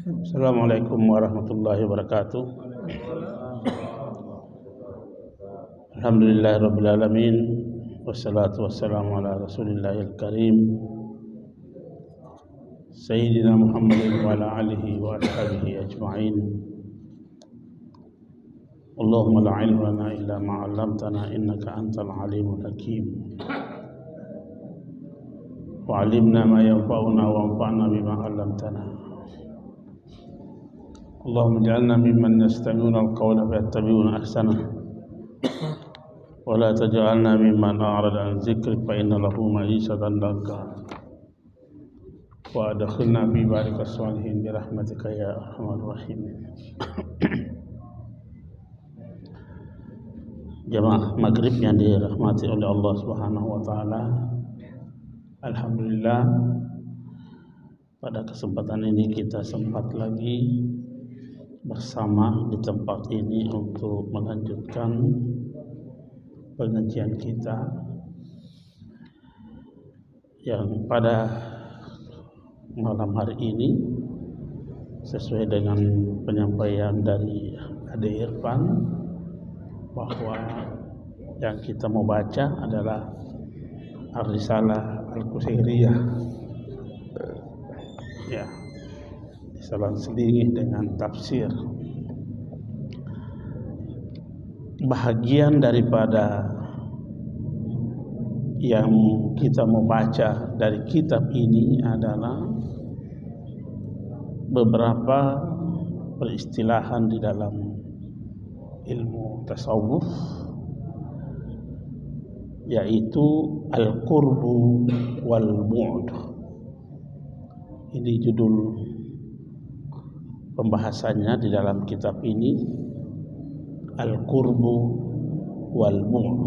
Assalamualaikum warahmatullahi wabarakatuh. Alhamdulillahirabbil alamin wassalatu wassalamu ala rasulillahil karim sayyidina Muhammadin wa ala alihi wa ashabihi ajma'in. Allahumma la ilma lana illa ma 'allamtana innaka antal alimul hakim. Wa 'allimna ma yanfa'una wa anfa'na bima 'allamtana. Allahumma ij'alna mimman yastami'una al-qawla fayattabi'una ahsanah wa la taj'alna mimman a'rada an dzikrik fa inna lahu ma'isatan danka wa adkhilna fi ibadikas shalihin bi rahmatika ya arhamar rahimin. Jamaah maghrib yang dirahmati oleh Allah Subhanahu wa taala, alhamdulillah pada kesempatan ini kita sempat lagi bersama di tempat ini untuk melanjutkan pengajian kita yang pada malam hari ini sesuai dengan penyampaian dari Ade Irfan bahwa yang kita mau baca adalah Ar-Risalah Al-Qusairiyah, ya, diselang-selingi dengan tafsir. Bahagian daripada yang kita mau baca dari kitab ini adalah beberapa peristilahan di dalam ilmu tasawuf, yaitu al-qurbu wal bu'd. Ini judul pembahasannya di dalam kitab ini, al-qurbu wal bu'd.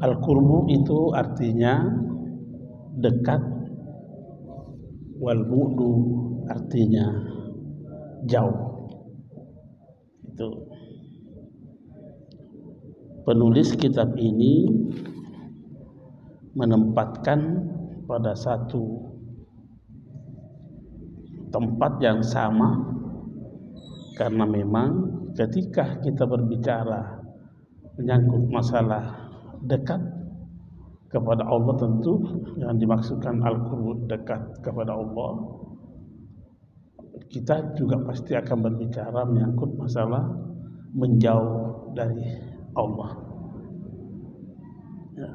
Al-qurbu itu artinya dekat, wal bu'du artinya jauh. Itu penulis kitab ini menempatkan pada satu tempat yang sama, karena memang ketika kita berbicara menyangkut masalah dekat kepada Allah, tentu yang dimaksudkan al-qurbu dekat kepada Allah, kita juga pasti akan berbicara menyangkut masalah menjauh dari Allah, ya.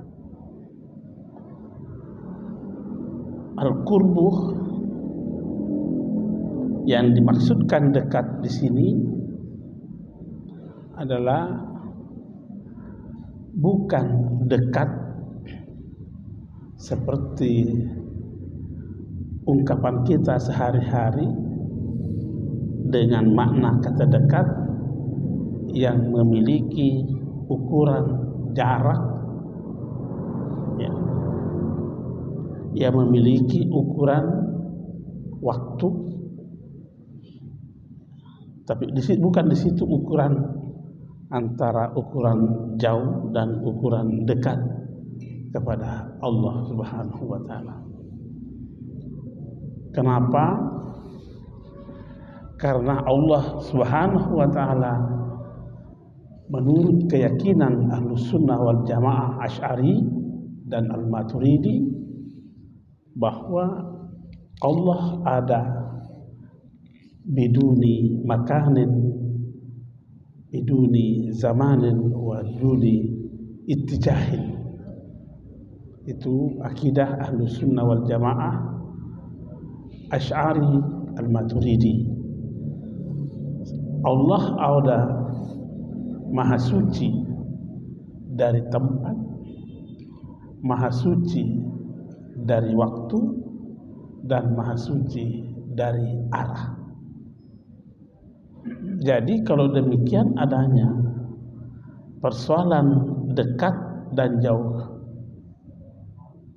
Al-qurbu yang dimaksudkan dekat di sini adalah bukan dekat seperti ungkapan kita sehari-hari dengan makna kata dekat yang memiliki ukuran jarak, ya, yang memiliki ukuran waktu, tapi bukan di situ ukuran antara ukuran jauh dan ukuran dekat kepada Allah Subhanahu wa taala. Kenapa? Karena Allah Subhanahu wa taala menurut keyakinan Ahlus Sunnah wal Jamaah Asy'ari dan Al-Maturidi bahwa Allah ada biduni makanin, biduni zamanin, wa biduni ittijahin. Itu akidah Ahlus Sunnah wal Jamaah Asy'ari Al-Maturidi. Allah ada maha suci dari tempat, maha suci dari waktu, dan maha suci dari arah. Jadi kalau demikian adanya persoalan dekat dan jauh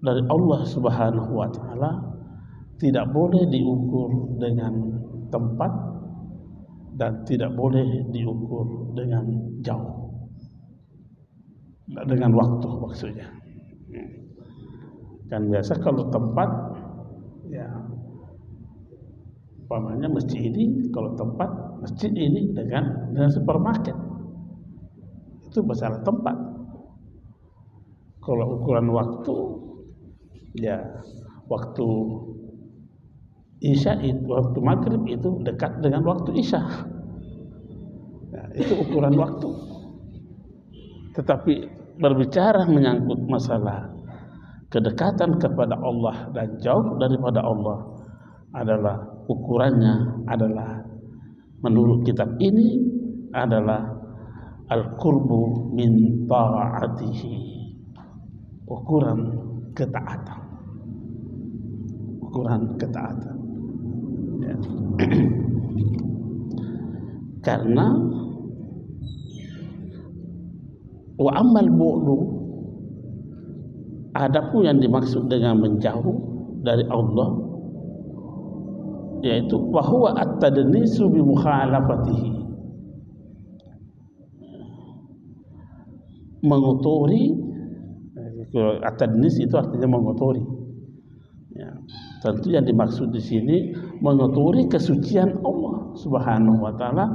dari Allah Subhanahu wa taala tidak boleh diukur dengan tempat dan tidak boleh diukur dengan jauh, dengan waktu maksudnya. Kan biasa kalau tempat, ya Umpamanya masjid ini, kalau tempat masjid ini dengan supermarket, itu masalah tempat. Kalau ukuran waktu, ya waktu Isya itu, waktu maghrib itu dekat dengan waktu Isya. Nah, itu ukuran waktu. Tetapi berbicara menyangkut masalah kedekatan kepada Allah dan jauh daripada Allah adalah ukurannya adalah menurut kitab ini adalah al-qurbu min ta'atihi, ukuran ketaatan, ukuran ketaatan. Ya. Karena wa amal bu'du, adapun yang dimaksud dengan menjauh dari Allah yaitu bahwa at-tadnisu bi mukhalafatihi, mengotori. At-tadnis itu artinya mengotori. Ya, tentu yang dimaksud di sini mengotori kesucian Allah Subhanahu wa taala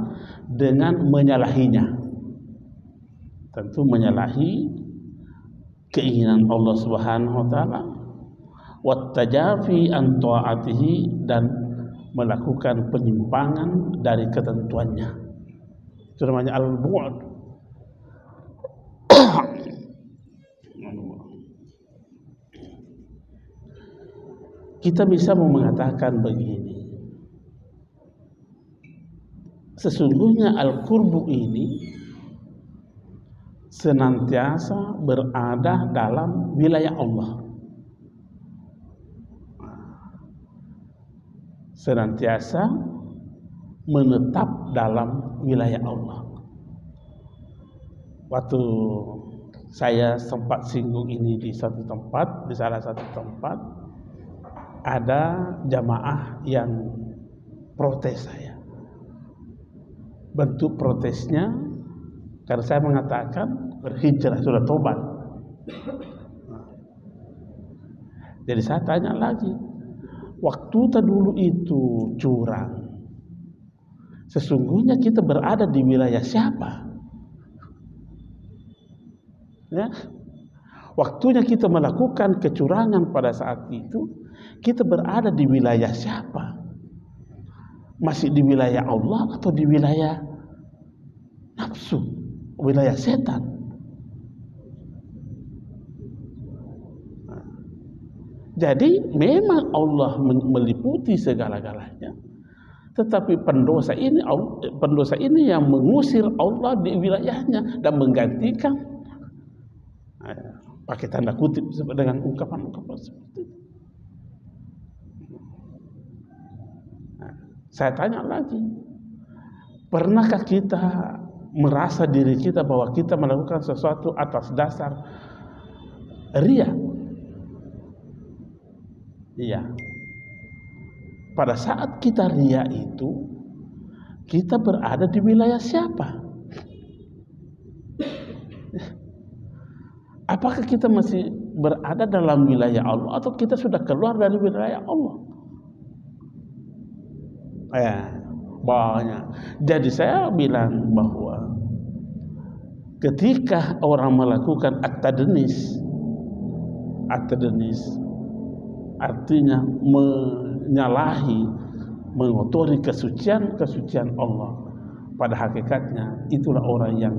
dengan menyalahinya. Tentu menyalahi keinginan Allah Subhanahu wa taala, wat tajafi an ta'atihi, dan melakukan penyimpangan dari ketentuannya. Itu namanya al-bu'd. Kita bisa mengatakan begini, sesungguhnya al-qurbu ini senantiasa berada dalam wilayah Allah, senantiasa menetap dalam wilayah Allah. Waktu saya sempat singgung ini di satu tempat, di salah satu tempat, ada jamaah yang protes saya. Bentuk protesnya karena saya mengatakan berhijrah, sudah tobat. Jadi saya tanya lagi, waktu dulu itu curang, sesungguhnya kita berada di wilayah siapa? Ya, waktunya kita melakukan kecurangan pada saat itu, kita berada di wilayah siapa? Masih di wilayah Allah atau di wilayah nafsu, wilayah setan? Jadi memang Allah meliputi segala-galanya, tetapi pendosa ini yang mengusir Allah di wilayahnya dan menggantikan, pakai tanda kutip dengan ungkapan-ungkapan seperti itu. Saya tanya lagi, pernahkah kita merasa diri kita bahwa kita melakukan sesuatu atas dasar riya? Iya. Pada saat kita riya itu, kita berada di wilayah siapa? Apakah kita masih berada dalam wilayah Allah atau kita sudah keluar dari wilayah Allah? Banyak. Jadi saya bilang bahwa ketika orang melakukan at-tadnis artinya menyalahi, mengotori kesucian Allah, pada hakikatnya itulah orang yang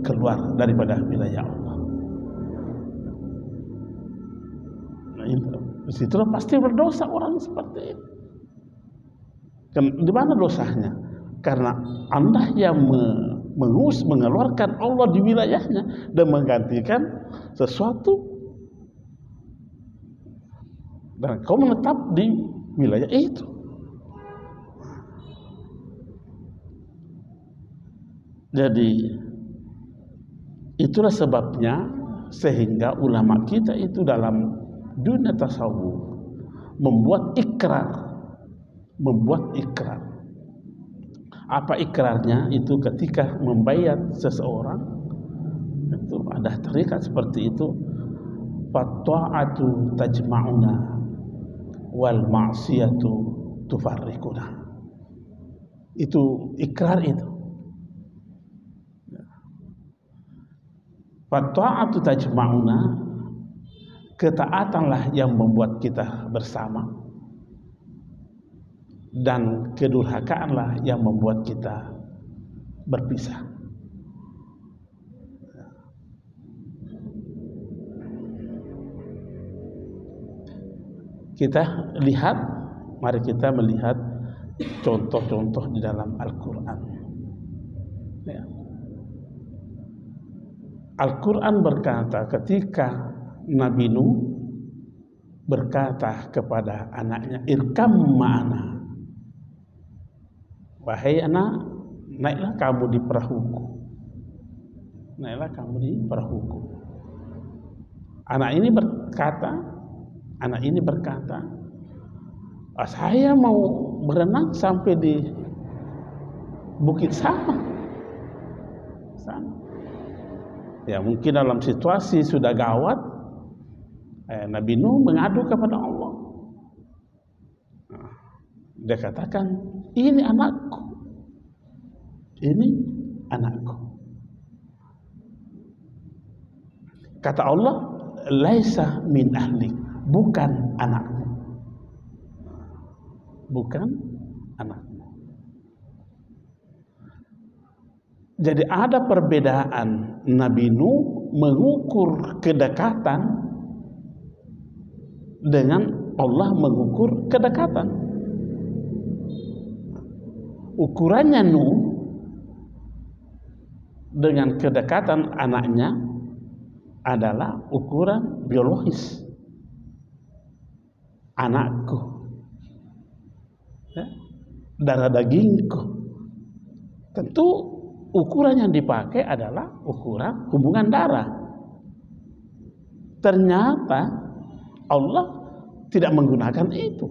keluar daripada wilayah Allah. Nah, disitulah pasti berdosa orang seperti itu. Di mana dosanya? Karena Anda yang mengeluarkan Allah di wilayahnya dan menggantikan sesuatu, dan kau menetap di wilayah itu. Jadi itulah sebabnya sehingga ulama kita itu dalam dunia tasawuf membuat ikrar. Apa ikrarnya? Itu ketika membayat seseorang, itu ada terikat seperti itu, fatta'atu tajma'una wal ma'siyatu tufarriquna. Itu ikrar itu. Fatta'atu tajma'una, ketaatanlah yang membuat kita bersama, dan kedurhakaanlah yang membuat kita berpisah. Kita lihat, mari kita melihat contoh-contoh di dalam Al-Quran. Ya. Al-Quran berkata ketika Nabi Nuh berkata kepada anaknya, irkam ma'ana, wahai anak, naiklah kamu di perahuku. Naiklah kamu di perahuku. Anak ini berkata, saya mau berenang sampai di Bukit Sama. Ya, mungkin dalam situasi sudah gawat, Nabi Nuh mengadu kepada Allah. Dia katakan, ini anakku. Ini anakku. Kata Allah, laisa min ahlik, bukan anakmu. Bukan anakmu. Jadi ada perbedaan. Nabi Nuh mengukur kedekatan dengan Allah mengukur kedekatan. Ukurannya Nuh dengan kedekatan anaknya adalah ukuran biologis. Anakku, ya, darah dagingku. Tentu ukuran yang dipakai adalah ukuran hubungan darah. Ternyata Allah tidak menggunakan itu,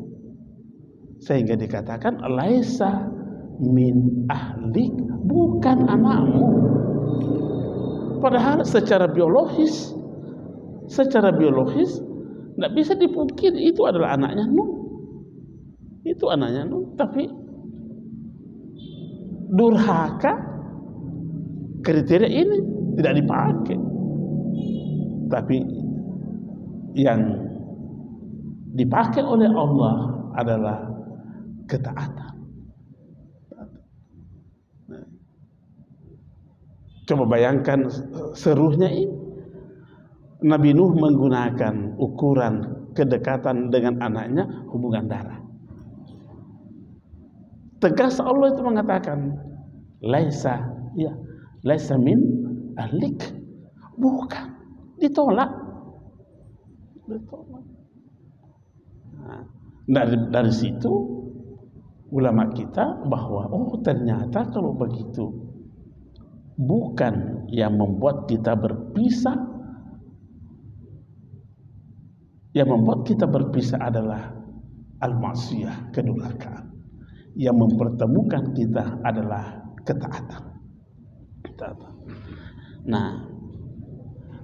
sehingga dikatakan laisa min ahlik, bukan anakmu. Padahal secara biologis tidak bisa dipungkiri itu adalah anaknya Nuh. Itu anaknya Nuh, tapi durhaka kriteria ini tidak dipakai. Tapi yang dipakai oleh Allah adalah ketaatan. Coba bayangkan serunya ini. Nabi Nuh menggunakan ukuran kedekatan dengan anaknya hubungan darah. Tegas Allah itu mengatakan, laisa min ahlik, bukan, ditolak. Nah, dari situ ulama kita bahwa ternyata kalau begitu bukan yang membuat kita berpisah. Yang membuat kita berpisah adalah al-ma'siyah, kedurhakaan. Yang mempertemukan kita adalah ketaatan. Nah,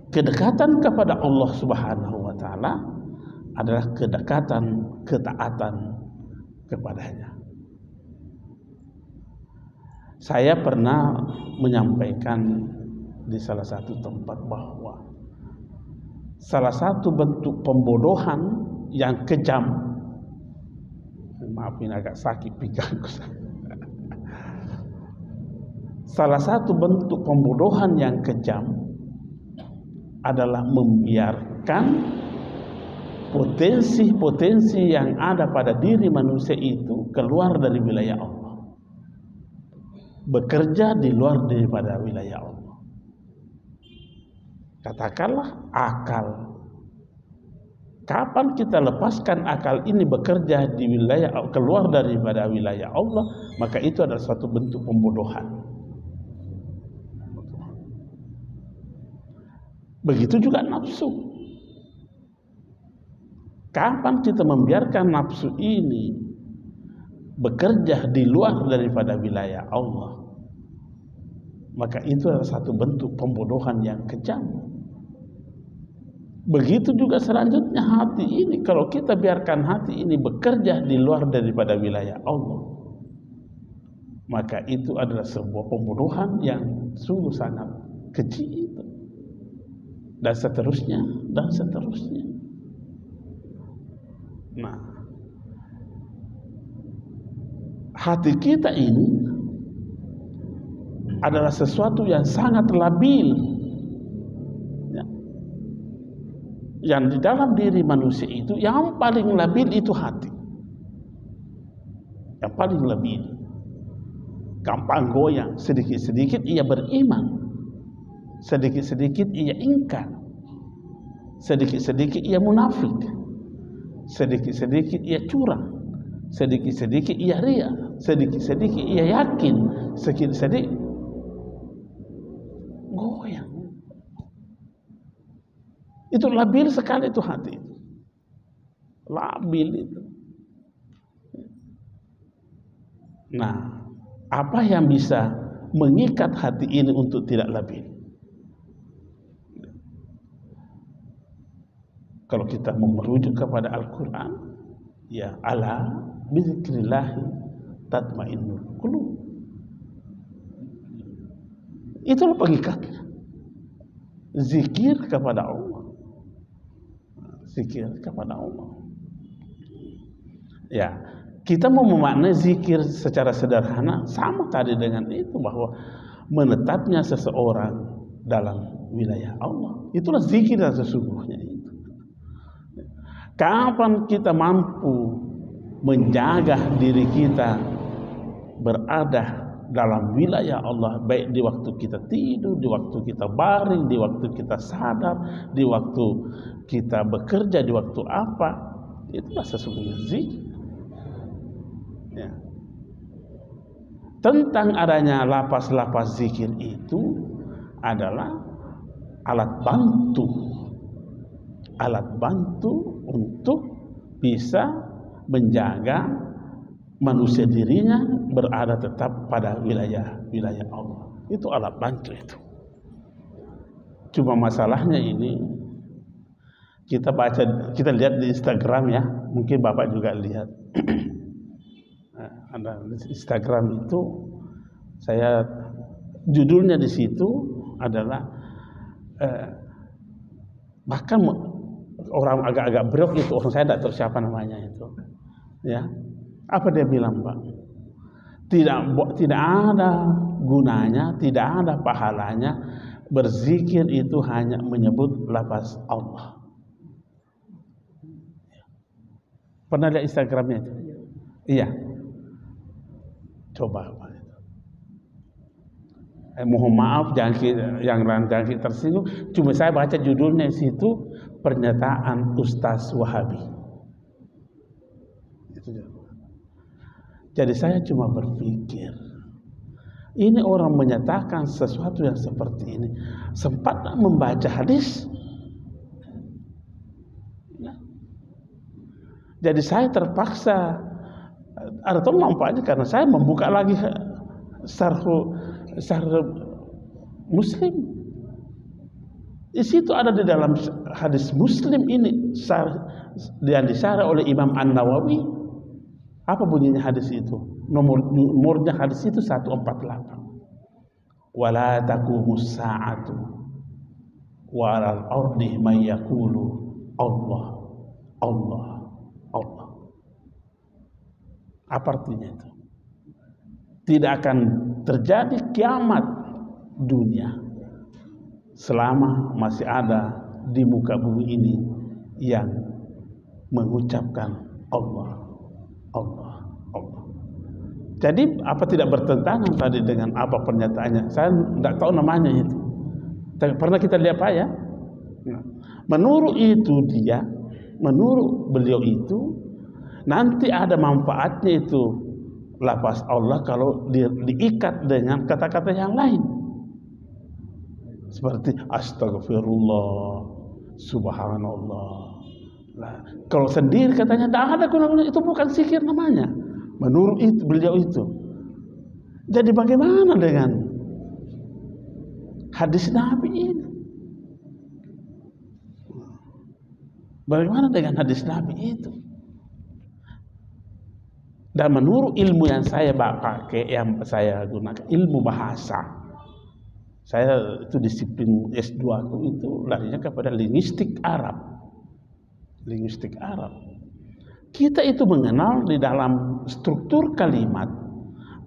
kedekatan kepada Allah Subhanahu wa taala adalah kedekatan ketaatan kepadanya. Saya pernah menyampaikan di salah satu tempat bahwa salah satu bentuk pembodohan yang kejam, maafin agak sakit pinggangku. Salah satu bentuk pembodohan yang kejam adalah membiarkan potensi-potensi yang ada pada diri manusia itu keluar dari wilayah Allah, bekerja di luar daripada wilayah Allah. Katakanlah akal. Kapan kita lepaskan akal ini bekerja di wilayah keluar daripada wilayah Allah, maka itu adalah suatu bentuk pembodohan. Begitu juga nafsu. Kapan kita membiarkan nafsu ini bekerja di luar daripada wilayah Allah, maka itu adalah satu bentuk pembodohan yang kejam. Begitu juga selanjutnya hati ini, kalau kita biarkan hati ini bekerja di luar daripada wilayah Allah, maka itu adalah sebuah pembunuhan yang sungguh sangat keji itu. Dan seterusnya, dan seterusnya. Nah, hati kita ini adalah sesuatu yang sangat labil, ya. Yang di dalam diri manusia itu yang paling labil itu hati, yang paling labil, gampang goyang. Sedikit-sedikit ia beriman, sedikit-sedikit ia ingkar, sedikit-sedikit ia munafik, sedikit-sedikit ia curang, sedikit-sedikit ia ria, sedikit-sedikit ia yakin, sedikit-sedikit goyang. Itu labil sekali itu hati, labil itu. Nah, apa yang bisa mengikat hati ini untuk tidak labil? Kalau kita mau merujuk kepada Al-Quran, ya, ala bizikrillahi tatmainnul qulub. Itulah pengikatnya. Zikir kepada Allah. Zikir kepada Allah. Ya, kita mau memaknai zikir secara sederhana sama tadi dengan itu, bahwa menetapnya seseorang dalam wilayah Allah. Itulah zikir yang sesungguhnya itu. Kapan kita mampu menjaga diri kita berada dalam wilayah Allah, baik di waktu kita tidur, di waktu kita baring, di waktu kita sadar, di waktu kita bekerja, di waktu apa, itulah sesungguhnya zikir. Ya. Tentang adanya lapas-lapas zikir itu adalah alat bantu untuk bisa menjaga manusia dirinya berada tetap pada wilayah Allah. Itu alat bantu itu. Cuma masalahnya ini, kita lihat di Instagram ya, mungkin Bapak juga lihat. Ada Instagram itu, saya judulnya di situ adalah bahkan orang agak-agak brok itu, orang saya tidak tahu siapa namanya itu, ya. Apa dia bilang, Pak? Tidak ada gunanya, tidak ada pahalanya berzikir itu hanya menyebut lafaz Allah. Pernah lihat Instagramnya itu? Iya. Coba, Pak. Mohon maaf yang jangan tersinggung. Cuma saya baca judulnya situ, pernyataan Ustaz Wahabi. Itu. Jadi saya cuma berpikir, ini orang menyatakan sesuatu yang seperti ini, sempat membaca hadis. Ya. Jadi saya terpaksa, atau manfaatnya karena saya membuka lagi Syarh Muslim. Di situ ada di dalam hadis Muslim ini yang disyarah oleh Imam An-Nawawi. Apa bunyinya hadis itu? Nomornya hadis itu 148. Wala taqumus sa'atu wa 'alal ardi may yaqulu Allah Allah Allah. Apa artinya itu? Tidak akan terjadi kiamat dunia selama masih ada di muka bumi ini yang mengucapkan Allah Allah Allah. Jadi apa tidak bertentangan tadi dengan apa pernyataannya? Saya tidak tahu namanya itu. Pernah kita lihat Pak ya? Menurut beliau itu nanti ada manfaatnya itu lafaz Allah kalau diikat dengan kata-kata yang lain. Seperti astagfirullah, subhanallah. Nah, kalau sendiri katanya tidak ada gunanya, itu bukan zikir namanya. Menurut beliau itu. Jadi bagaimana dengan hadis Nabi ini? Bagaimana dengan hadis Nabi itu? Dan menurut ilmu yang saya pakai, yang saya gunakan, ilmu bahasa, saya itu disiplin S2 aku itu larinya kepada linguistik Arab. Linguistik Arab. Kita itu mengenal di dalam struktur kalimat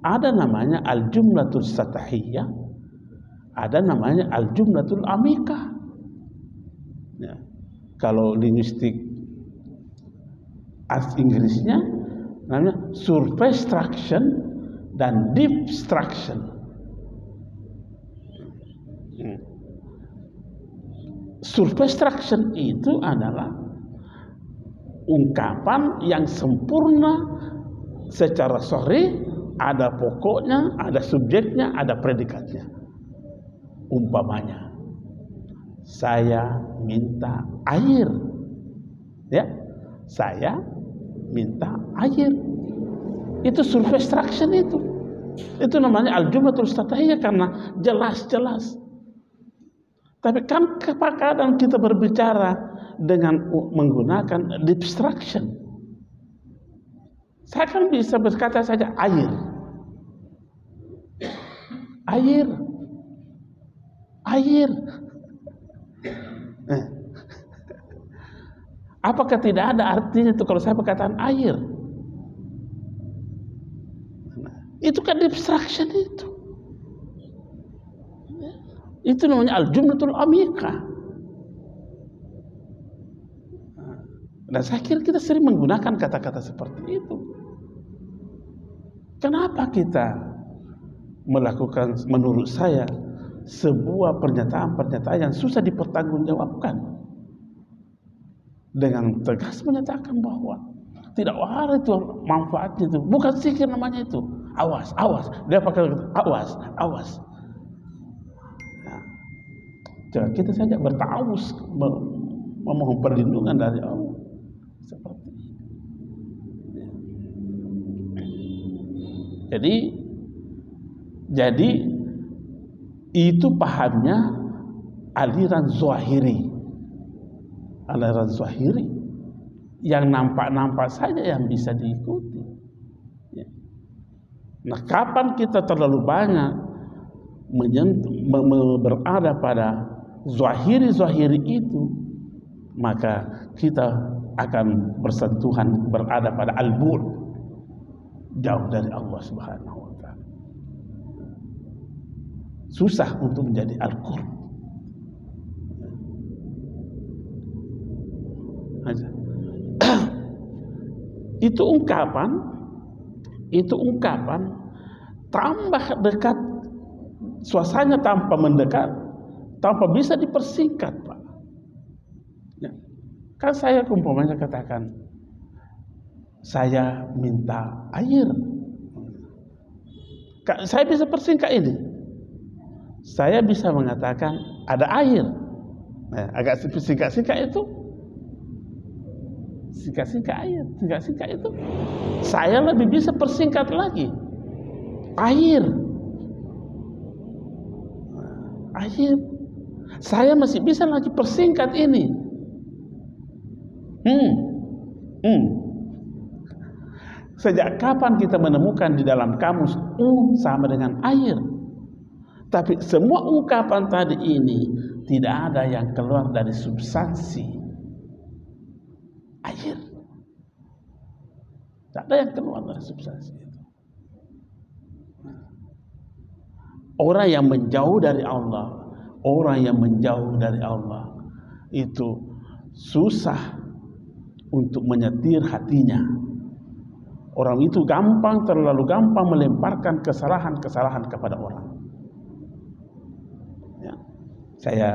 ada namanya al-jumlatul satahiyah, ada namanya al-jumlatul amikah. Ya. Kalau linguistik Inggrisnya namanya surface struction dan deep struction. Surface struction itu adalah ungkapan yang sempurna secara sahih, ada pokoknya, ada subjeknya, ada predikatnya. Umpamanya, saya minta air, ya, saya minta air. Itu surface struction itu. Itu namanya al-jumlatul satahiyah karena jelas-jelas. Tapi kan kadang kita berbicara dengan menggunakan deep struction. Saya kan bisa berkata saja air. Air. Air. Apakah tidak ada artinya itu kalau saya perkataan air? Itu kan abstraction itu. Itu namanya al-jumlatul amikah. Dan saya kira kita sering menggunakan kata-kata seperti itu. Kenapa kita melakukan, menurut saya, sebuah pernyataan-pernyataan yang susah dipertanggungjawabkan? Dengan tegas menyatakan bahwa tidak ada itu manfaatnya itu, bukan zikir namanya itu. Awas, awas. Dia pakai awas, awas. Nah, coba kita saja bertawus memohon perlindungan dari Allah seperti ini. Jadi itu pahamnya aliran zahiri. Aliran zahiri yang nampak-nampak saja yang bisa diikuti. Ya. Nah, kapan kita terlalu banyak berada pada zahiri-zahiri itu, maka kita akan bersentuhan berada pada al-bu'd, jauh dari Allah Subhanahu wa taala. Susah untuk menjadi al-qurb. Itu ungkapan tambah dekat suasananya tanpa mendekat, tanpa bisa dipersingkat, Pak. Ya. Kan saya umpamanya katakan saya minta air, saya bisa persingkat ini. Saya bisa mengatakan ada air. Nah, agak singkat-singkat itu. Singkat-singkat air, singkat-singkat itu. Saya lebih bisa persingkat lagi. Air. Air. Saya masih bisa lagi persingkat ini. Sejak kapan kita menemukan di dalam kamus sama dengan air? Tapi semua ungkapan tadi ini tidak ada yang keluar dari substansi air. Tak ada yang keluar dari substansi itu. Orang yang menjauh dari Allah, orang yang menjauh dari Allah itu susah untuk menyetir hatinya. Orang itu terlalu gampang melemparkan kesalahan-kesalahan kepada orang. Ya. Saya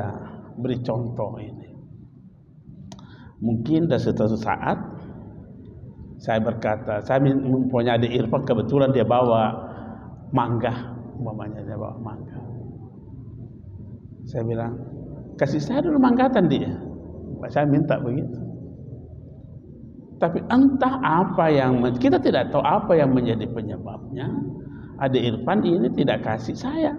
beri contoh ini. Mungkin dari suatu saat saya berkata, saya mempunyai adik Irfan, kebetulan dia bawa mangga, umpamanya dia bawa mangga. Saya bilang, kasih saya dulu manggatan dia. Saya minta begitu. Tapi entah apa yang kita tidak tahu apa yang menjadi penyebabnya. Adik Irfan ini tidak kasih saya.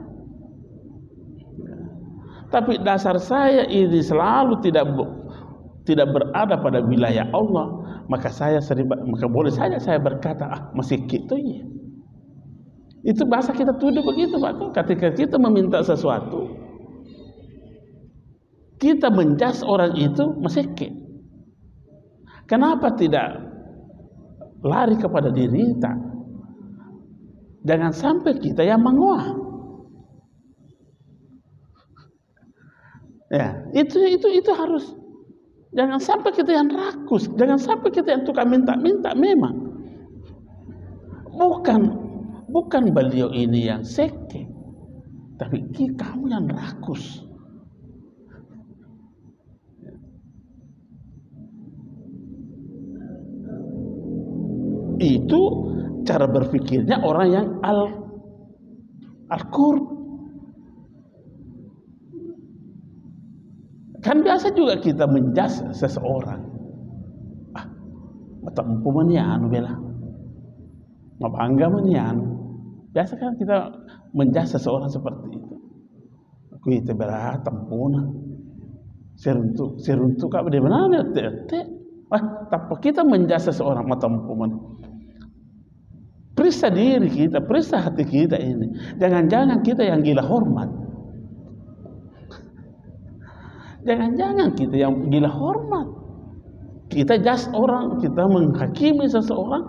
Tapi dasar saya ini selalu tidak tidak berada pada wilayah Allah, maka boleh saja saya berkata, masih gitu ya. Itu bahasa kita tuduh begitu, Pak. Ketika kita meminta sesuatu, kita menjas orang itu meseke. Kenapa tidak lari kepada diri kita? Jangan sampai kita yang menguah. Ya, itu harus. Jangan sampai kita yang rakus, jangan sampai kita yang tukang minta-minta. Memang bukan beliau ini yang seke, tapi kamu yang rakus. Itu cara berpikirnya orang yang al-qurb. Kan biasa juga kita menjas seseorang. Mata empuman ya anu bela. Mabangga man ya anu. Biasa kan kita menjas seseorang seperti itu. Aku itu bela tempuna. Seruntuk apa di mana tete. Tapi kita menjas seseorang mata empuman. Periksa diri kita, periksa hati kita ini. Jangan-jangan kita yang gila hormat. Jangan-jangan kita yang gila hormat. Kita jas orang, kita menghakimi seseorang,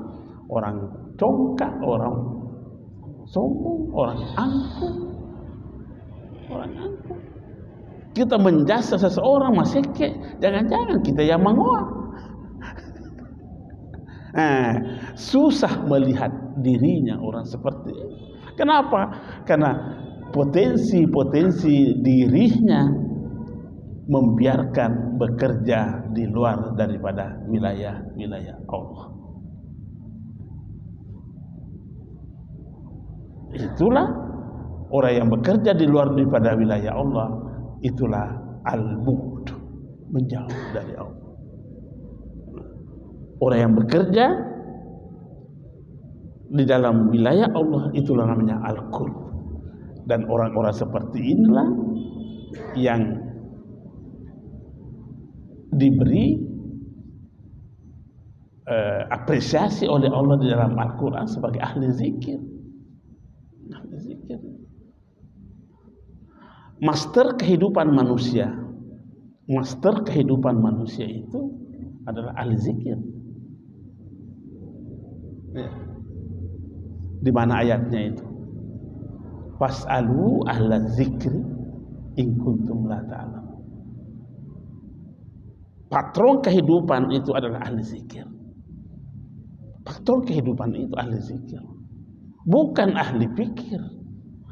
orang congkak, orang sombong, orang angkuh. Kita menjasa seseorang maseke, jangan-jangan kita yang mengoak. Susah melihat dirinya orang seperti ini. Kenapa? Karena potensi dirinya membiarkan bekerja di luar daripada wilayah Allah. Itulah orang yang bekerja di luar daripada wilayah Allah, itulah al-bu'd, menjauh dari Allah. Orang yang bekerja di dalam wilayah Allah, itulah namanya al-qurb. Dan orang-orang seperti inilah yang diberi apresiasi oleh Allah di dalam Al-Quran sebagai ahli zikir. Master kehidupan manusia itu adalah ahli zikir. Di mana ayatnya itu? Fas'alu ahla zikri in kuntum la ta'lamun. Patron kehidupan itu adalah ahli zikir. Patron kehidupan itu ahli zikir, bukan ahli pikir.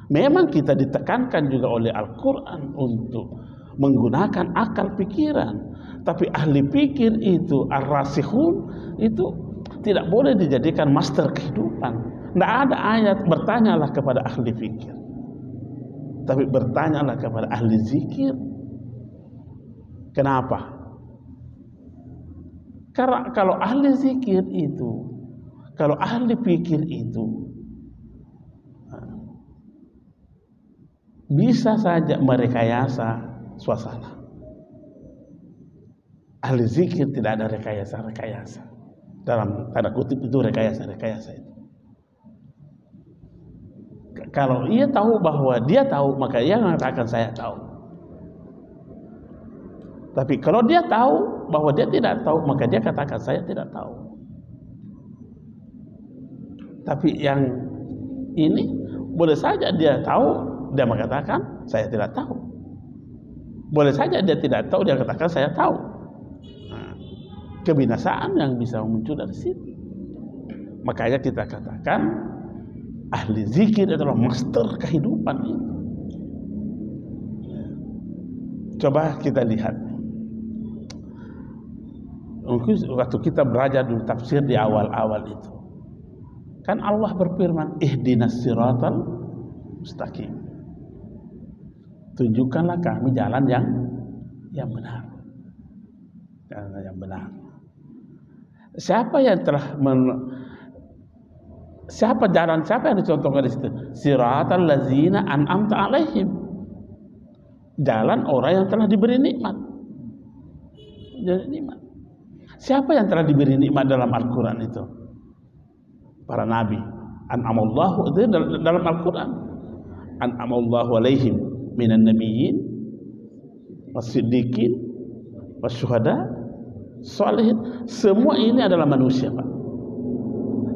Memang kita ditekankan juga oleh Al-Quran untuk menggunakan akal pikiran, tapi ahli pikir itu ar-rasihun itu tidak boleh dijadikan master kehidupan. Tidak ada ayat bertanyalah kepada ahli pikir, tapi bertanyalah kepada ahli zikir. Kenapa? Karena kalau ahli zikir itu, kalau ahli pikir itu bisa saja merekayasa suasana. Ahli zikir tidak ada rekayasa. Dalam tanda kutip itu rekayasa itu. Kalau ia tahu bahwa dia tahu, maka ia mengatakan saya tahu. Tapi kalau dia tahu bahwa dia tidak tahu, maka dia katakan saya tidak tahu. Tapi yang ini boleh saja dia tahu, dia mengatakan saya tidak tahu. Boleh saja dia tidak tahu, dia katakan saya tahu. Kebinasaan yang bisa muncul dari situ. Makanya kita katakan ahli zikir adalah master kehidupan itu. Coba kita lihat. Waktu kita belajar dulu tafsir di awal-awal itu, kan Allah berfirman, ihdinas siratal mustaqim. Tunjukkanlah kami jalan yang benar. Jalan yang benar. Siapa yang siapa yang dicontohkan di situ? Siratal ladzina an'amta alaihim. Jalan orang yang telah diberi nikmat. jadi nikmat. Siapa yang telah diberi nikmat dalam Al-Quran itu? Para nabi. An'amallahu itu dalam Al-Quran. An'amallahu alaihim minan nabiyyin was-siddiqin was-syuhada sholihin. Semua ini adalah manusia, Pak.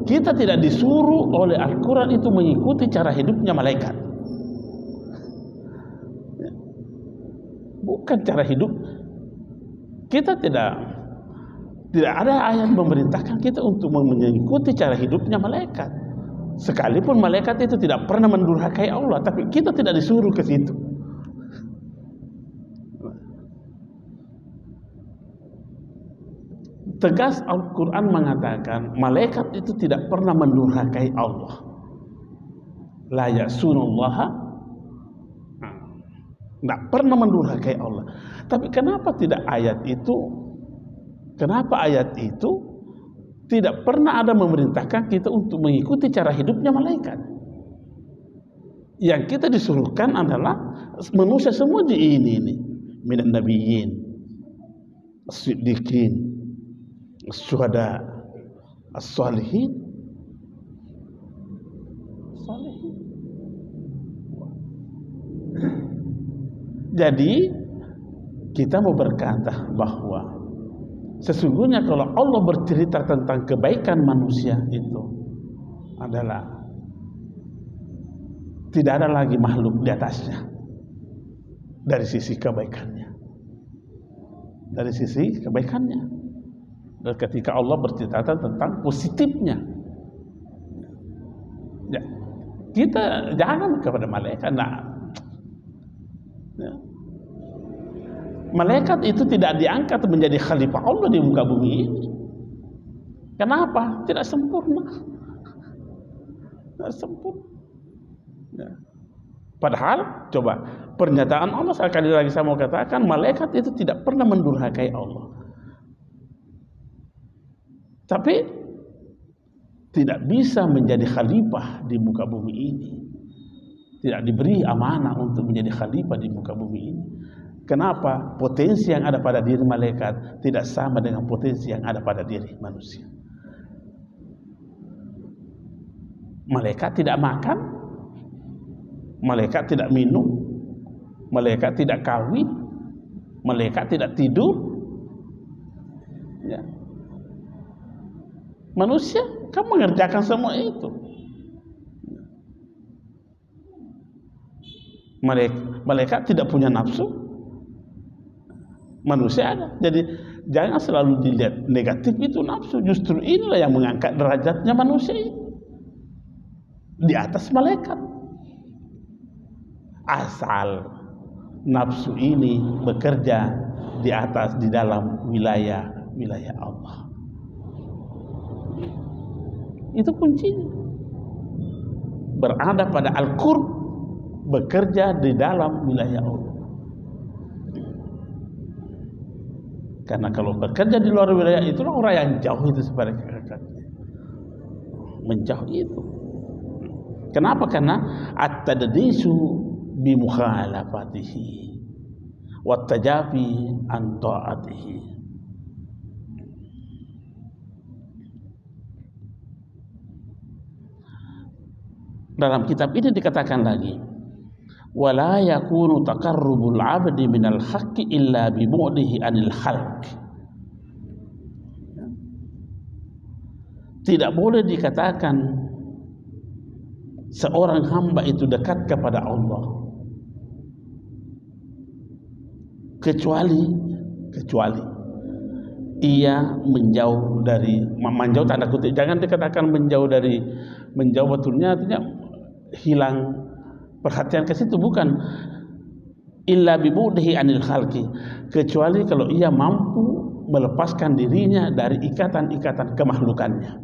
Kita tidak disuruh oleh Al-Quran itu mengikuti cara hidupnya malaikat. Bukan cara hidup. Kita tidak ada ayat memerintahkan kita untuk mengikuti cara hidupnya malaikat. Sekalipun malaikat itu tidak pernah mendurhakai Allah, tapi kita tidak disuruh ke situ. Tegas Al-Quran mengatakan malaikat itu tidak pernah mendurhakai Allah. La ya'sunallaha, tidak pernah mendurhakai Allah. Tapi kenapa ayat itu tidak pernah ada memerintahkan kita untuk mengikuti cara hidupnya malaikat? Yang kita disuruhkan adalah manusia semua di ini minan nabiyyin as-siddiqin as-syuhada as-sholihin. Jadi kita mau berkata bahwa sesungguhnya kalau Allah bercerita tentang kebaikan manusia itu adalah tidak ada lagi makhluk di atasnya dari sisi kebaikannya. Dan ketika Allah bercerita tentang positifnya, ya, kita jangan kepada malaikat. Ya. Malaikat itu tidak diangkat menjadi khalifah Allah di muka bumi ini. Kenapa? Tidak sempurna. Ya. Padahal, coba pernyataan Allah sekali lagi saya mau katakan, malaikat itu tidak pernah mendurhakai Allah. Tapi tidak bisa menjadi khalifah di muka bumi ini. Tidak diberi amanah untuk menjadi khalifah di muka bumi ini. Kenapa? Potensi yang ada pada diri malaikat tidak sama dengan potensi yang ada pada diri manusia. Malaikat tidak makan, malaikat tidak minum, malaikat tidak kawin, malaikat tidak tidur. Ya. Manusia kan mengerjakan semua itu. Malaikat tidak punya nafsu, manusia ada. Jadi jangan selalu dilihat negatif itu nafsu. Justru inilah yang mengangkat derajatnya manusia itu di atas malaikat. Asal nafsu ini bekerja di atas, di dalam wilayah Allah. Itu kuncinya. Berada pada Al-Qurb, bekerja di dalam wilayah Allah. Karena kalau bekerja di luar wilayah itulah orang yang jauh itu sebagai kakaknya. Menjauh itu. Kenapa? Karena at-taddisu bi mukhalafatihi wa tajafi an ta'atihi. Dalam kitab ini dikatakan lagi, wala yakunu taqarrubul 'abdi minal haqqi illa bi bu'dihi 'anil khalq. Tidak boleh dikatakan seorang hamba itu dekat kepada Allah kecuali ia menjauh dari, menjauh tanda kutip, jangan dikatakan menjauh betulnya artinya hilang perhatian ke situ, bukan. Illa bibudihi anil khalqi, kecuali kalau ia mampu melepaskan dirinya dari ikatan-ikatan kemakhlukannya.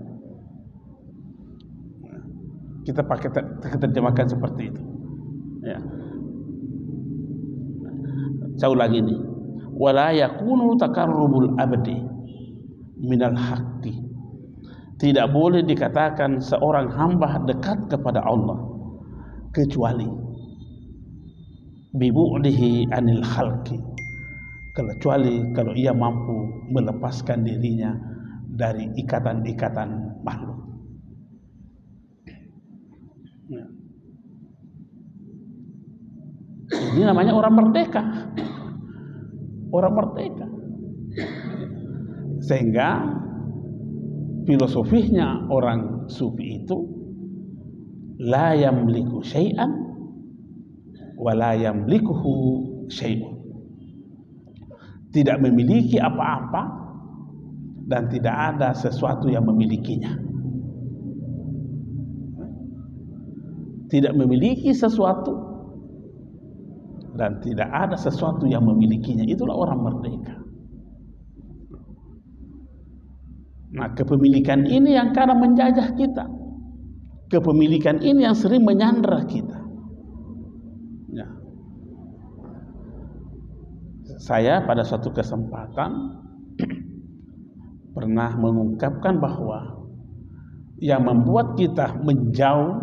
Kita pakai terjemahkan seperti itu. Ya. Saya ulangi ini. Wala yakunu taqarrubul abdi minal haqqi. Tidak boleh dikatakan seorang hamba dekat kepada Allah kecuali bibu'dihi anil khalqi, kecuali kalau ia mampu melepaskan dirinya dari ikatan-ikatan makhluk. Ini namanya orang merdeka. Orang merdeka. Sehingga filosofinya orang sufi itu la yamliku syai'an wa la yamlikuhu syai'un. Tidak memiliki apa-apa dan tidak ada sesuatu yang memilikinya. Tidak memiliki sesuatu dan tidak ada sesuatu yang memilikinya. Itulah orang merdeka. Nah, kepemilikan ini yang kadang menjajah kita. Kepemilikan ini yang sering menyandera kita. Ya. Saya pada suatu kesempatan pernah mengungkapkan bahwa yang membuat kita menjauh,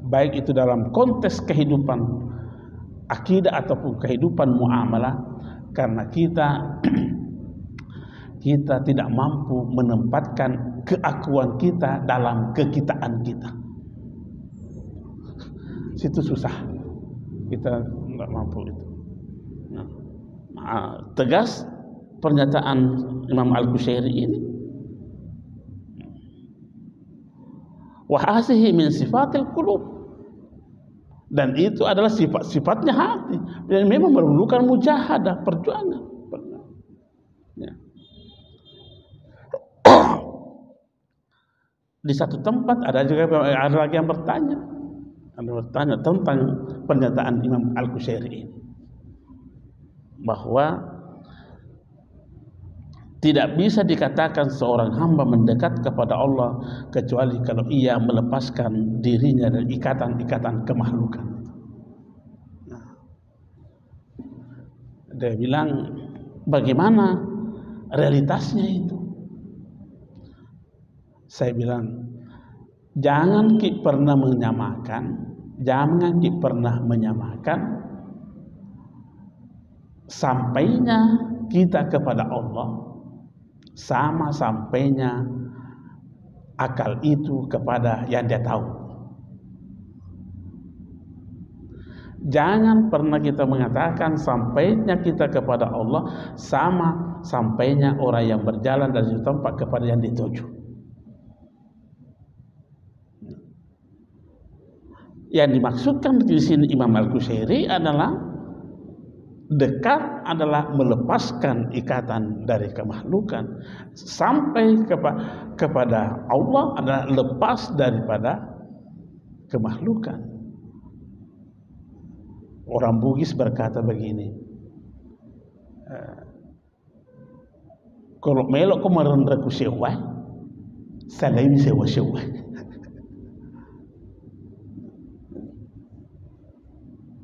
baik itu dalam konteks kehidupan akidah ataupun kehidupan muamalah, karena kita tidak mampu menempatkan keakuan kita dalam kekitaan kita. Situ susah, kita nggak mampu itu. Tegas pernyataan Imam Al-Qusairi ini. Wa hadhihi min sifatil qulub. Dan itu adalah sifat-sifatnya hati. Dan memang memerlukan mujahadah, perjuangan. Ya. Di satu tempat ada lagi yang bertanya. Tentang pernyataan Imam Al-Qusairi ini. Bahwa tidak bisa dikatakan seorang hamba mendekat kepada Allah kecuali kalau ia melepaskan dirinya dari ikatan-ikatan kemakhlukan. Nah, dia bilang, bagaimana realitasnya itu? Saya bilang, jangan pernah menyamakan sampainya kita kepada Allah sama sampainya akal itu kepada yang dia tahu. Jangan pernah kita mengatakan sampainya kita kepada Allah sama sampainya orang yang berjalan dari satu tempat kepada yang dituju. Yang dimaksudkan di sini Imam Al-Qusairi adalah dekat adalah melepaskan ikatan dari kemakhlukan, sampai kepada Allah adalah lepas daripada kemakhlukan. Orang Bugis berkata begini, kalau melok ko marandra ku sewa, salai sewa.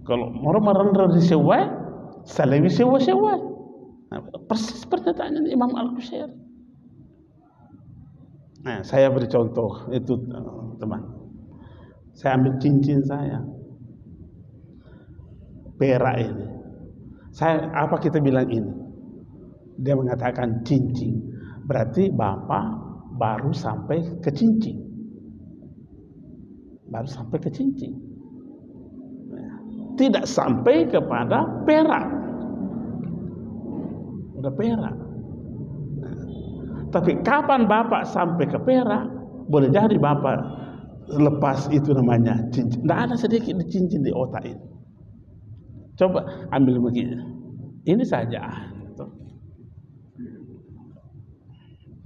Kalau mau marandra di sewa, salami sewa. Nah, persis pernyataannya Imam Al-Qusairi. Nah, saya beri contoh itu, teman. Saya ambil cincin saya, perak ini. Apa kita bilang ini? Dia mengatakan cincin. Berarti Bapak baru sampai ke cincin. Tidak sampai kepada perak. Udah perak. Tapi kapan Bapak sampai ke perak, boleh jadi Bapak lepas itu namanya cincin. Tidak ada sedikit cincin di otak ini. Coba ambil begini. Ini saja.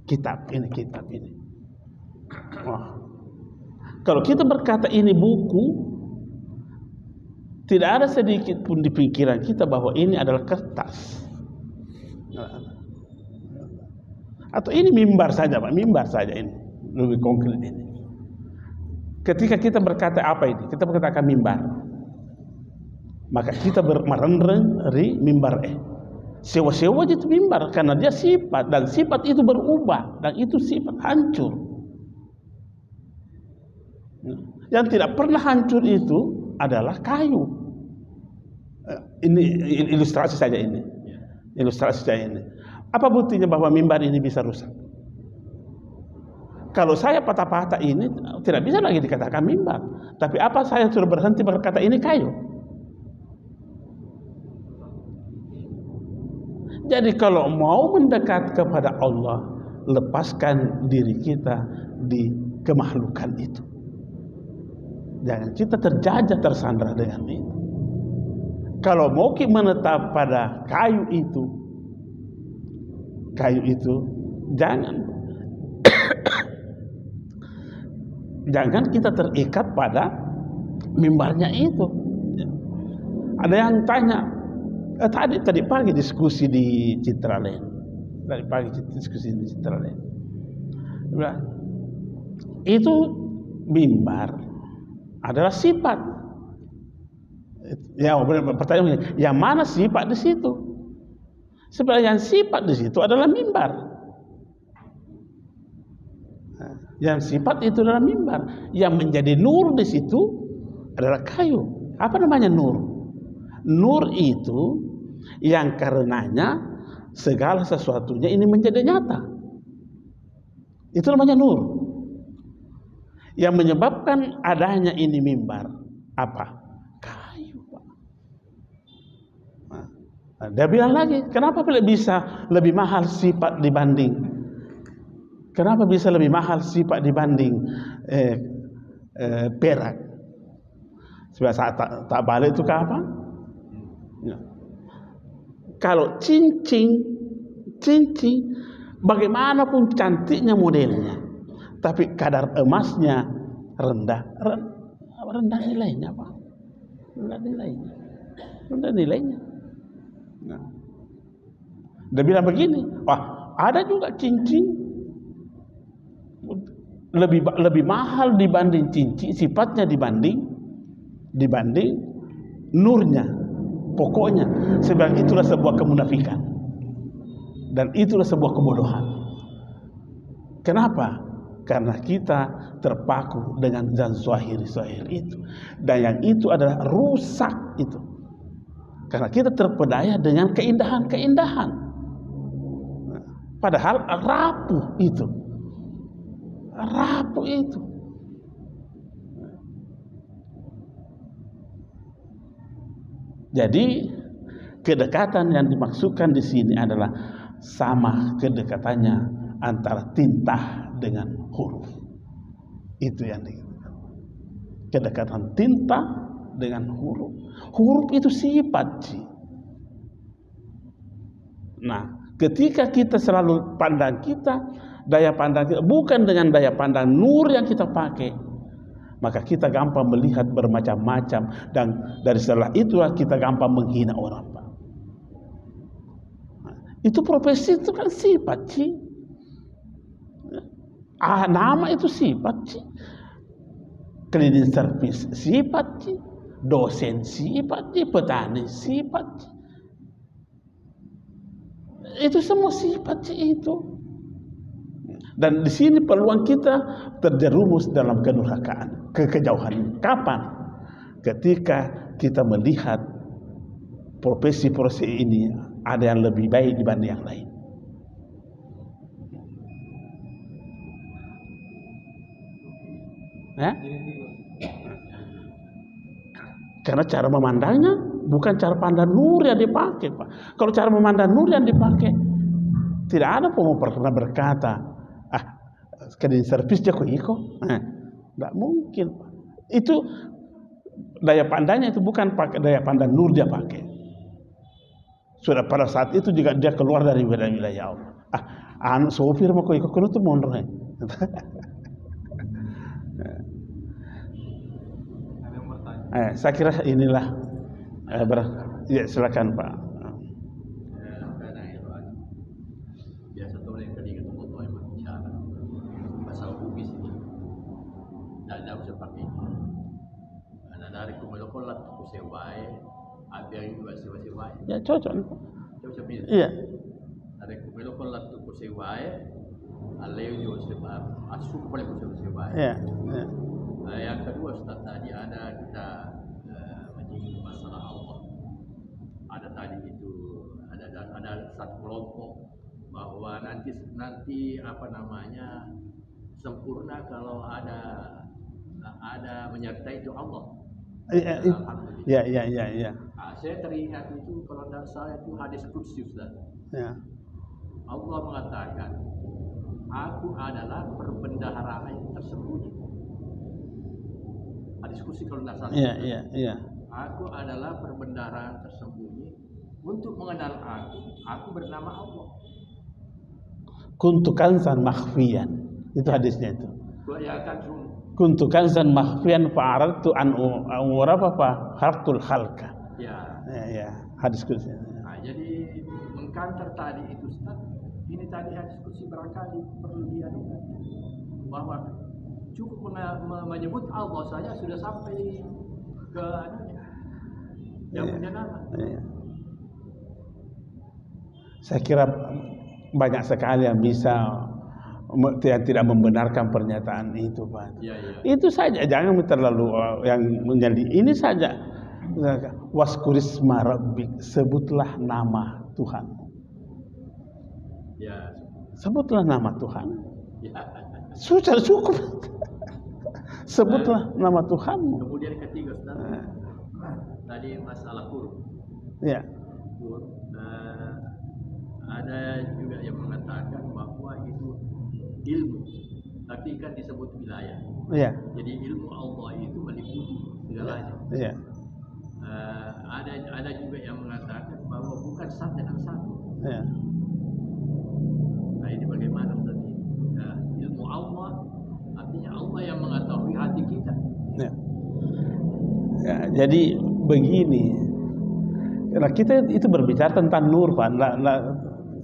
Kitab ini. Wah. Kalau kita berkata ini buku, tidak ada sedikit pun di pikiran kita bahwa ini adalah kertas. Atau ini mimbar saja, Pak. Mimbar saja ini. Lebih konkret ini. Ketika kita berkata apa ini? Kita berkatakan mimbar. Maka kita merenreng di mimbar. Sewa-sewa itu mimbar. Karena dia sifat. Dan sifat itu berubah. Dan itu sifat hancur. Yang tidak pernah hancur itu adalah kayu. Ini ilustrasi saja ini. ilustrasi saya ini. Apa buktinya bahwa mimbar ini bisa rusak? Kalau saya patah-patah ini tidak bisa lagi dikatakan mimbar. Tapi apa saya sudah berhenti berkata ini kayu? Jadi kalau mau mendekat kepada Allah, lepaskan diri kita di kemakhlukan itu. Jangan kita terjajah tersandra dengan itu. Kalau mau kita menetap pada kayu itu jangan kita terikat pada mimbarnya itu. Ada yang tanya, tadi pagi diskusi di Citraland. Itu mimbar adalah sifat. Ya, pertanyaan, yang mana sifat di situ? Sebenarnya yang sifat di situ adalah mimbar. Yang sifat itu adalah mimbar. Yang menjadi nur di situ adalah kayu. Apa namanya nur? Nur itu yang karenanya segala sesuatunya ini menjadi nyata. Itu namanya nur. Yang menyebabkan adanya ini mimbar apa? Kayu, Pak. Nah, dia bilang lagi, kenapa bisa lebih mahal sifat dibanding? Kenapa bisa lebih mahal sifat dibanding perak? Sebab saat tak balik itu ke apa? Ya. Kalau cincin, bagaimanapun cantiknya modelnya, tapi kadar emasnya rendah nilainya, Pak. Rendah nilainya. Nah. Dia bilang begini, wah ada juga cincin lebih mahal dibanding cincin, sifatnya dibanding nurnya, pokoknya. Sebab itulah sebuah kemunafikan dan itulah sebuah kebodohan. Kenapa? Karena kita terpaku dengan zahir itu, dan yang itu adalah rusak itu. Karena kita terpedaya dengan keindahan. Padahal rapuh itu. Jadi kedekatan yang dimaksudkan di sini adalah sama kedekatannya antara tinta dengan huruf. Itu yang dikatakan. Kedekatan tinta dengan huruf. Huruf itu sifat. Nah, ketika kita selalu daya pandang kita bukan dengan daya pandang nur yang kita pakai, maka kita gampang melihat bermacam-macam, dan dari setelah itulah kita gampang menghina orang, Pak. Nah, itu profesi itu kan sifat, nama itu sifat, cleaning service sifat, dosen sifat, petani sifat, itu semua sifat itu. Dan di sini peluang kita terjerumus dalam kedurhakaan, kejauhan. Kapan? Ketika kita melihat profesi-profesi ini ada yang lebih baik dibanding yang lain. Karena cara memandangnya bukan cara pandang nur yang dipakai, Pak. Kalau cara memandang nur yang dipakai, tidak ada pun pernah berkata, cleaning service dia kok tidak mungkin, Pak. Itu daya pandangnya itu bukan pakai daya pandang nur dia pakai. Sudah pada saat itu juga dia keluar dari wilayah Allah. Sopir mau kok ikut itu mundur. Saya kira inilah ya, silakan, Pak. Biasa tuh yang tadi kita mau bicara pasal kubis ini, tidak bisa pakai. Karena dari kumelokon lah tuh sewai, ada yang juga sewai. Ya cocok. Cocok bisa. Iya. Dari kumelokon lah tuh sewai, aleo juga sewai, asup boleh sewai. Iya. Yang kedua, Ustaz, tadi ada kita menyinggung masalah Allah. Ada tadi itu ada ada satu kelompok bahwa nanti apa namanya sempurna kalau ada menyertai itu Allah. Ya. Nah, saya teringat itu kalau tidak salah itu hadis qudsi, Ustaz. Ya. Allah mengatakan, aku adalah perbendaharaan yang tersembunyi. Hadis qudsi kalau tidak salah. Iya. Aku adalah perbendaharaan tersembunyi. Untuk mengenal aku bernama Allah. Kuntu kanzan makhfiyan. Itu hadisnya itu. Kuntu kanzan makhfiyan fa'aradtu an uraba fa hartul khalqa. Ya, hadis qudsi. Nah, jadi mengkantar tadi itu, Ustaz. Ini tadi hadis qudsi barangkali perlu diadukan bahwa cukup menyebut Allah saja sudah sampai ke yang punya nama. Ya. Saya kira banyak sekali yang bisa tidak membenarkan pernyataan itu, Pak. Ya. Itu saja, jangan terlalu yang menjadi ini saja. Waskurisma rabbik, sebutlah nama Tuhan. Ya. Sebutlah nama Tuhan. Ya. Sudah cukup. Sebutlah nama Tuhanmu. Kemudian ketiga, Ustaz. Tadi masalah huruf. Ya. Ada juga yang mengatakan bahwa itu ilmu, tapi kan disebut wilayah. Iya. Jadi ilmu Allah itu meliputi segalanya. Iya. Ada juga yang mengatakan bahwa bukan satu dengan satu. Iya. Nah, ini bagaimana tadi? Ilmu Allah artinya Allah yang mengetahui hati kita. Ya. Ya, jadi begini. Nah, kita itu berbicara tentang nur, Pak.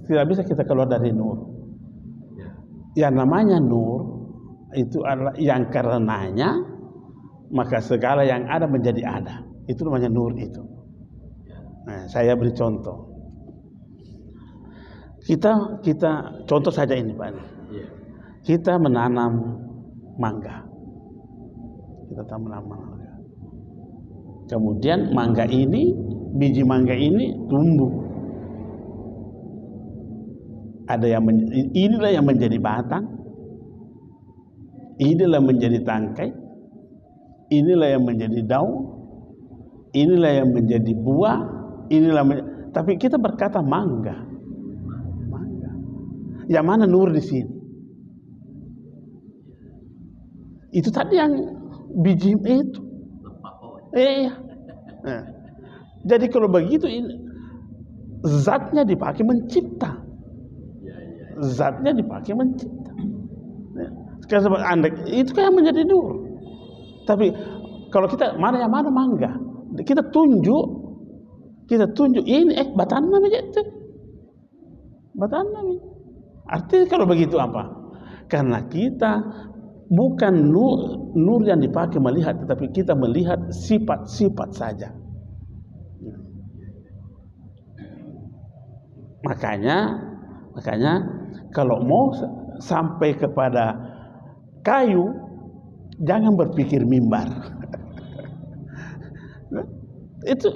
Tidak bisa kita keluar dari nur. Yang namanya nur itu adalah yang karenanya maka segala yang ada menjadi ada. Itu namanya nur itu. Nah, saya beri contoh. Kita contoh saja ini, Pak. Kita menanam mangga. Kemudian biji mangga ini tumbuh. Inilah yang menjadi batang, inilah menjadi tangkai, inilah yang menjadi daun, inilah yang menjadi buah, tapi kita berkata mangga. Yang mana nur di sini? Itu tadi yang biji itu. Iya. Nah, jadi kalau begitu zatnya dipakai mencipta. Zatnya dipakai mencipta. Sekarang itu kan yang menjadi nur. Tapi kalau kita mana mangga, kita tunjuk ini batanna begitu. Batanna. Artinya kalau begitu apa? Karena kita bukan nur yang dipakai melihat, tetapi kita melihat sifat-sifat saja. Makanya kalau mau sampai kepada kayu, jangan berpikir mimbar. Itu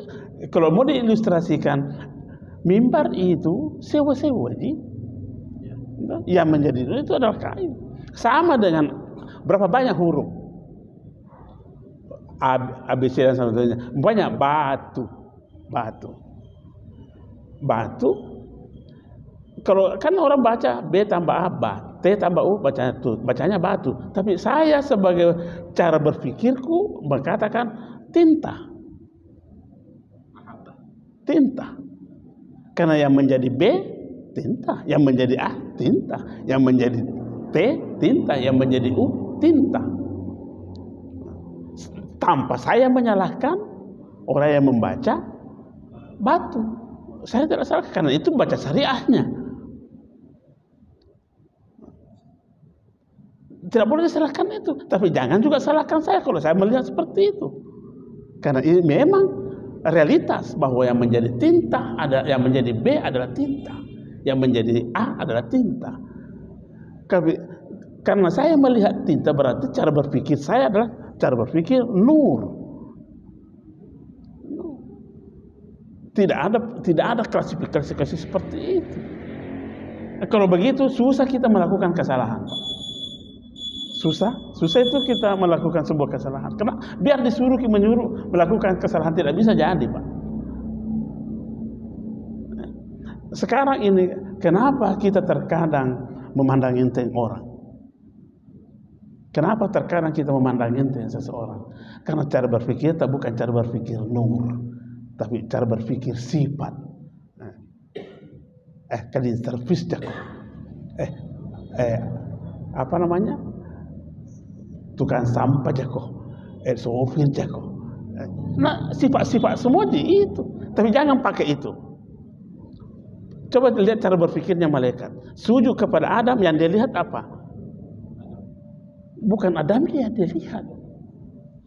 kalau mau diilustrasikan, mimbar itu sewa-sewa, yang menjadi itu adalah kayu. Sama dengan berapa banyak huruf ABC dan sebagainya, banyak batu. Kalau kan orang baca B tambah A, T tambah U, bacanya batu. Tapi saya sebagai cara berpikirku berkatakan tinta. Karena yang menjadi B tinta, yang menjadi A tinta, yang menjadi T tinta, yang menjadi U tinta. Tanpa saya menyalahkan orang yang membaca batu. Saya tidak salah karena itu baca syariahnya. Tidak boleh disalahkan itu, tapi jangan juga salahkan saya kalau saya melihat seperti itu. Karena ini memang realitas bahwa yang menjadi tinta ada, yang menjadi B adalah tinta, yang menjadi A adalah tinta. Karena saya melihat tinta berarti cara berpikir saya adalah cara berpikir nur. Tidak ada klasifikasi seperti itu. Kalau begitu susah kita melakukan kesalahan, Pak. Susah itu kita melakukan sebuah kesalahan. Karena biar menyuruh melakukan kesalahan tidak bisa jadi, Pak. Sekarang ini kenapa kita terkadang memandang enteng orang? Kenapa terkadang kita memandang enteng seseorang? Karena cara berpikir kita bukan cara berpikir nur, tapi cara berpikir sifat. Kalian servis jago. Apa namanya? Tukang sampah jago. Sopir jago. Nah, sifat-sifat semua itu. Tapi jangan pakai itu. Coba lihat cara berpikirnya malaikat. Sujud kepada Adam, yang dia lihat apa? Bukan Adamnya yang dia lihat,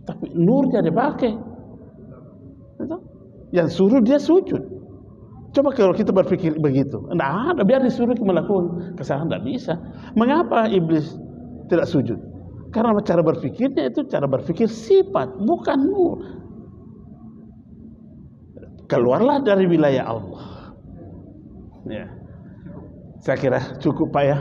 tapi nurnya dia pakai. Yang suruh dia sujud. Coba kalau kita berpikir begitu, ada biar disuruh melakukan kesalahan, tidak bisa. Mengapa iblis tidak sujud? Karena cara berpikirnya itu cara berpikir sifat, bukan nur. Keluarlah dari wilayah Allah. Ya, saya kira cukup, Pak, ya.